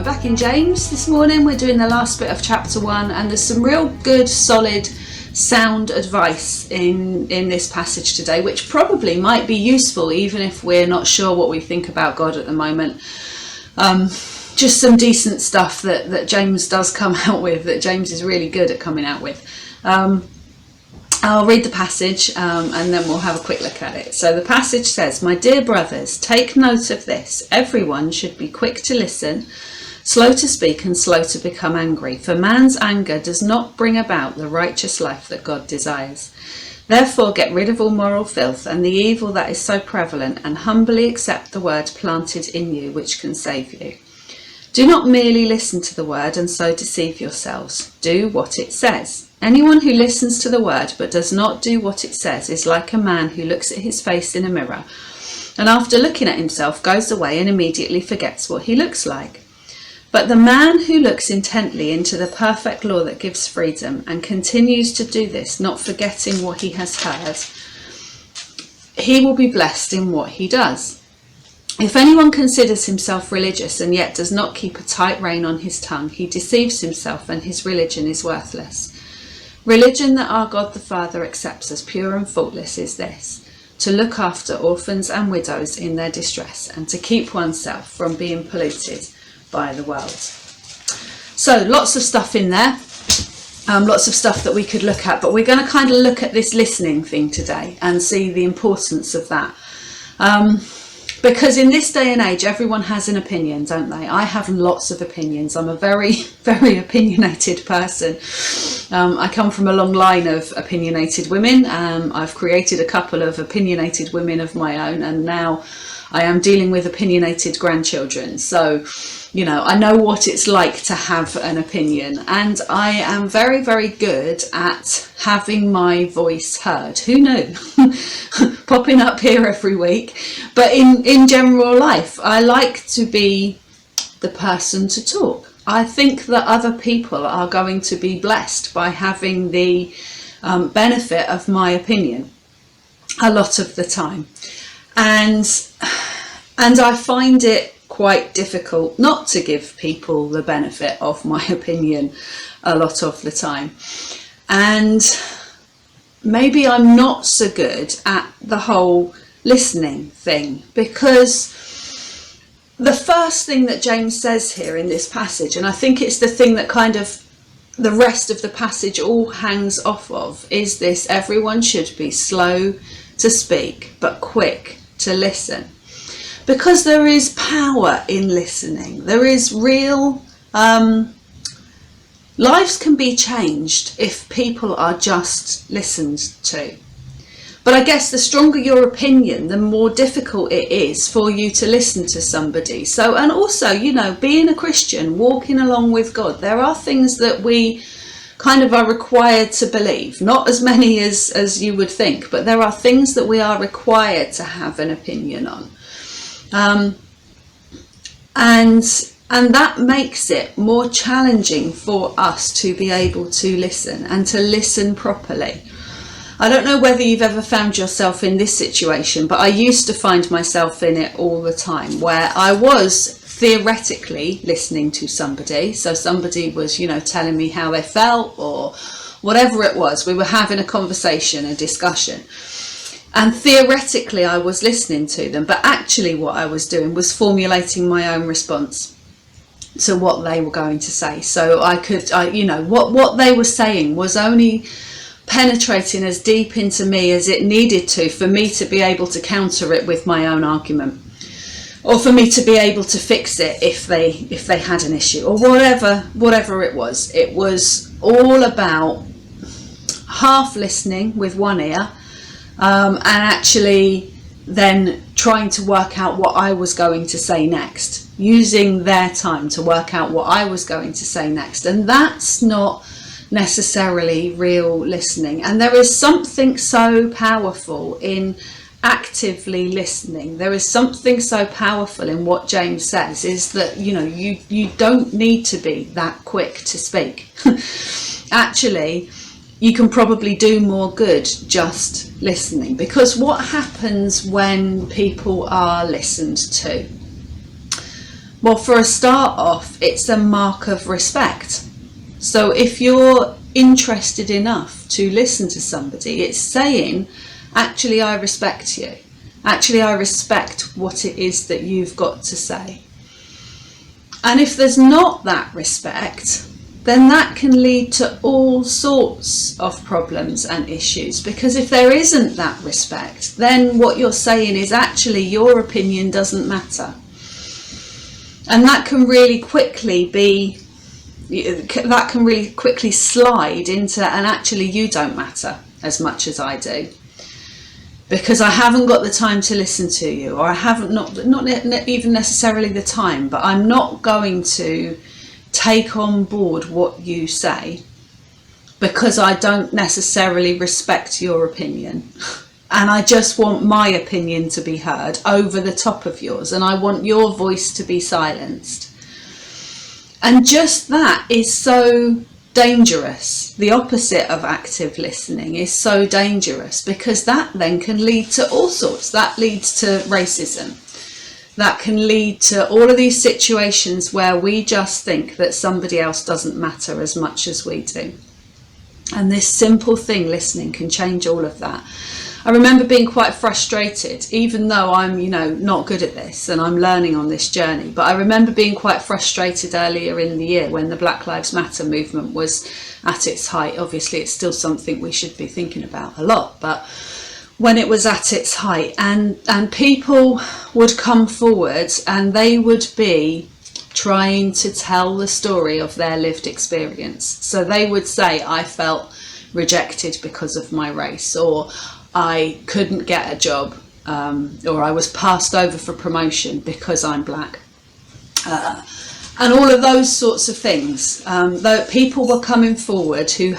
back in James this morning. We're doing the last bit of chapter 1, and there's some real good, solid, sound advice in this passage today, which probably might be useful even if we're not sure what we think about God at the moment. Just some decent stuff that James does come out with, that James is really good at coming out with. I'll read the passage and then we'll have a quick look at it. So the passage says, "My dear brothers, take note of this. Everyone should be quick to listen, slow to speak and slow to become angry, for man's anger does not bring about the righteous life that God desires. Therefore get rid of all moral filth and the evil that is so prevalent, and humbly accept the word planted in you, which can save you. Do not merely listen to the word and so deceive yourselves. Do what it says. Anyone who listens to the word but does not do what it says is like a man who looks at his face in a mirror, and after looking at himself goes away and immediately forgets what he looks like. But the man who looks intently into the perfect law that gives freedom and continues to do this, not forgetting what he has heard, he will be blessed in what he does. If anyone considers himself religious and yet does not keep a tight rein on his tongue, he deceives himself and his religion is worthless. Religion that our God the Father accepts as pure and faultless is this: to look after orphans and widows in their distress, and to keep oneself from being polluted by the world." So lots of stuff in there, lots of stuff that we could look at, but we're going to kind of look at this listening thing today and see the importance of that. Because in this day and age, everyone has an opinion, don't they? I have lots of opinions. I'm a very, very opinionated person. I come from a long line of opinionated women. I've created a couple of opinionated women of my own, and now I am dealing with opinionated grandchildren. So, you know, I know what it's like to have an opinion, and I am very, very good at having my voice heard. Who knew? Popping up here every week. But in general life, I like to be the person to talk. I think that other people are going to be blessed by having the benefit of my opinion a lot of the time. And I find it quite difficult not to give people the benefit of my opinion a lot of the time. And maybe I'm not so good at the whole listening thing, because the first thing that James says here in this passage, and I think it's the thing that kind of the rest of the passage all hangs off of, is this: everyone should be slow to speak but quick to listen. Because there is power in listening. There is real... lives can be changed if people are just listened to. But I guess the stronger your opinion, the more difficult it is for you to listen to somebody. So, and also, you know, being a Christian, walking along with God, there are things that we kind of are required to believe. Not as many as you would think, but there are things that we are required to have an opinion on. And that makes it more challenging for us to be able to listen and to listen properly. I don't know whether you've ever found yourself in this situation, but I used to find myself in it all the time, where I was theoretically listening to somebody. So somebody was, you know, telling me how they felt or whatever it was. We were having a conversation, a discussion. And theoretically I was listening to them, but actually what I was doing was formulating my own response to what they were going to say. So you know, what they were saying was only penetrating as deep into me as it needed to for me to be able to counter it with my own argument, or for me to be able to fix it if they had an issue, or whatever it was. It was all about half listening with one ear, and actually then trying to work out what I was going to say next, using their time to work out what I was going to say next. And that's not necessarily real listening. And there is something so powerful in actively listening. There is something so powerful in what James says, is that, you know, you don't need to be that quick to speak. Actually, you can probably do more good just listening, because what happens when people are listened to? Well, for a start off, it's a mark of respect. So if you're interested enough to listen to somebody, it's saying, actually, I respect you. Actually, I respect what it is that you've got to say. And if there's not that respect, then that can lead to all sorts of problems and issues. Because if there isn't that respect, then what you're saying is actually your opinion doesn't matter. And that can really quickly slide into, and actually you don't matter as much as I do, because I haven't got the time to listen to you, or I haven't, not even necessarily the time, but I'm not going to take on board what you say because I don't necessarily respect your opinion. And I just want my opinion to be heard over the top of yours, and I want your voice to be silenced. And just that is so dangerous. The opposite of active listening is so dangerous, because that then can lead to all sorts. That leads to racism. That can lead to all of these situations where we just think that somebody else doesn't matter as much as we do. And this simple thing, listening, can change all of that. I remember being quite frustrated, even though I'm, not good at this and I'm learning on this journey. But I remember being quite frustrated earlier in the year when the Black Lives Matter movement was at its height. Obviously, it's still something we should be thinking about a lot, but when it was at its height, and people would come forward and they would be trying to tell the story of their lived experience. So they would say, I felt rejected because of my race, or I couldn't get a job, or I was passed over for promotion because I'm black, and all of those sorts of things. Though people were coming forward who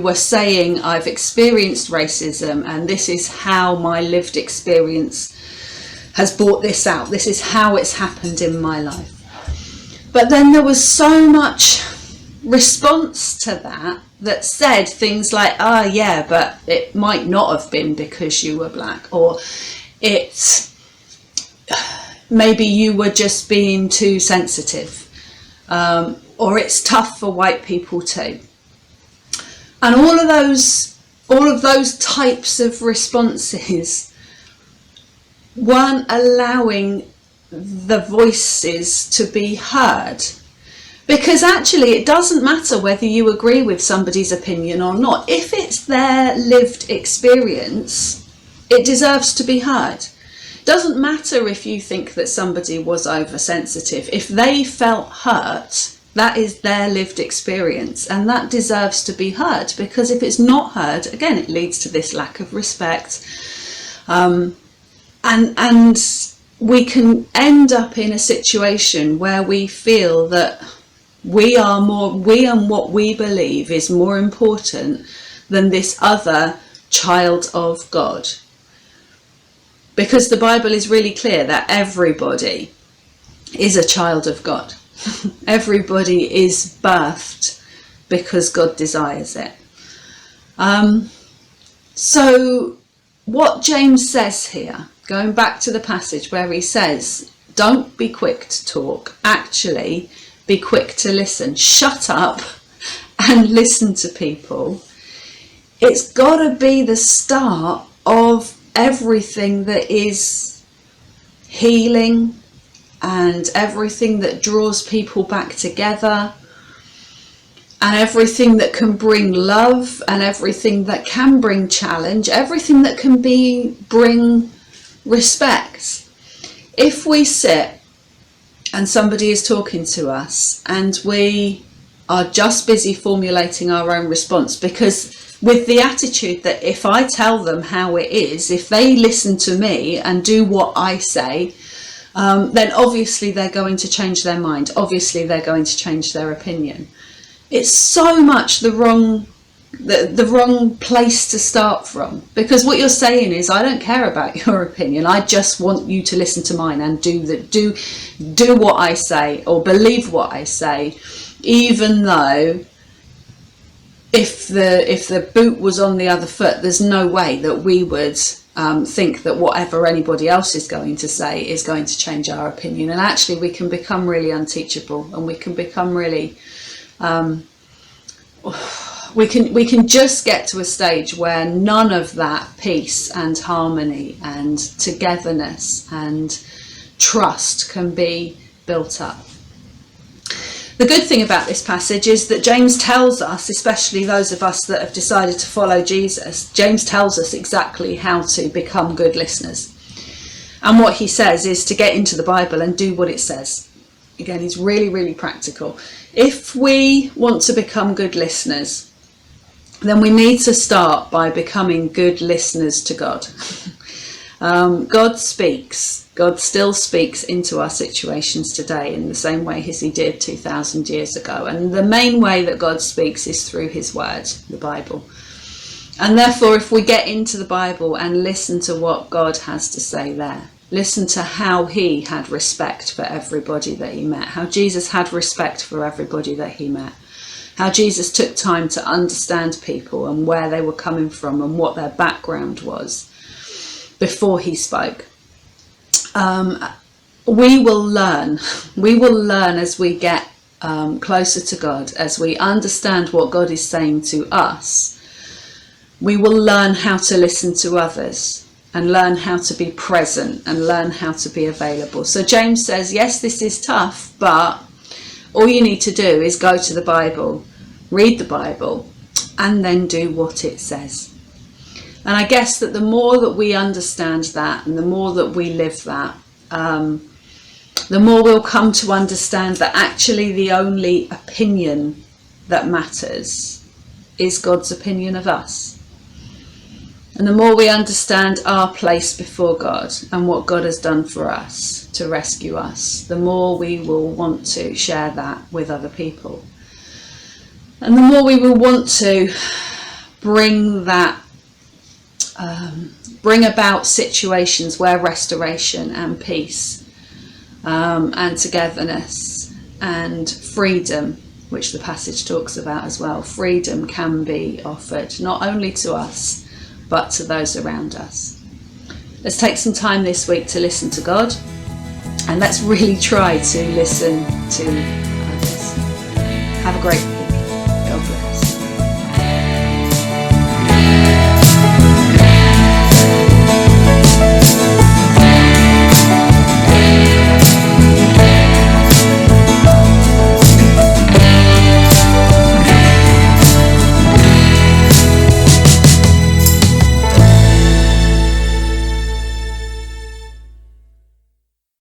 were saying, I've experienced racism, and this is how my lived experience has brought this out. This is how it's happened in my life. But then there was so much response to that said things like, yeah, but it might not have been because you were black, or maybe you were just being too sensitive, or it's tough for white people too. And all of those types of responses weren't allowing the voices to be heard. Because actually it doesn't matter whether you agree with somebody's opinion or not. If it's their lived experience, it deserves to be heard. It doesn't matter if you think that somebody was oversensitive. If they felt hurt, that is their lived experience, and that deserves to be heard. Because if it's not heard, again, it leads to this lack of respect. And we can end up in a situation where we feel that we and what we believe is more important than this other child of God. Because the Bible is really clear that everybody is a child of God. Everybody is birthed because God desires it. So what James says here, going back to the passage where he says, don't be quick to talk, actually be quick to listen. Shut up and listen to people. It's got to be the start of everything that is healing and everything that draws people back together and everything that can bring love and everything that can bring challenge, everything that can bring respect. If we sit and somebody is talking to us and we are just busy formulating our own response, because with the attitude that if I tell them how it is, if they listen to me and do what I say, then obviously they're going to change their mind. Obviously they're going to change their opinion. It's so much the wrong place to start from, because what you're saying is, I don't care about your opinion, I just want you to listen to mine and do what I say or believe what I say, even though if the boot was on the other foot, there's no way that we would think that whatever anybody else is going to say is going to change our opinion. And actually we can become really unteachable, and we can become really we can just get to a stage where none of that peace and harmony and togetherness and trust can be built up. The good thing about this passage is that James tells us, especially those of us that have decided to follow Jesus, James tells us exactly how to become good listeners. And what he says is to get into the Bible and do what it says. Again, he's really, really practical. If we want to become good listeners, then we need to start by becoming good listeners to God. God speaks. God still speaks into our situations today in the same way as he did 2,000 years ago. And the main way that God speaks is through his word, the Bible. And therefore, if we get into the Bible and listen to what God has to say there, listen to how he had respect for everybody that he met, how Jesus had respect for everybody that he met, how Jesus took time to understand people and where they were coming from and what their background was before he spoke. We will learn as we get closer to God, as we understand what God is saying to us. We will learn how to listen to others and learn how to be present and learn how to be available. So James says, yes, this is tough, but all you need to do is go to the Bible, read the Bible, and then do what it says. And I guess that the more that we understand that and the more that we live that, the more we'll come to understand that actually the only opinion that matters is God's opinion of us. And the more we understand our place before God and what God has done for us to rescue us, the more we will want to share that with other people. And the more we will want to bring about situations where restoration and peace and togetherness and freedom, which the passage talks about as well, freedom can be offered not only to us but to those around us. Let's take some time this week to listen to God, and let's really try to listen to others. Have a great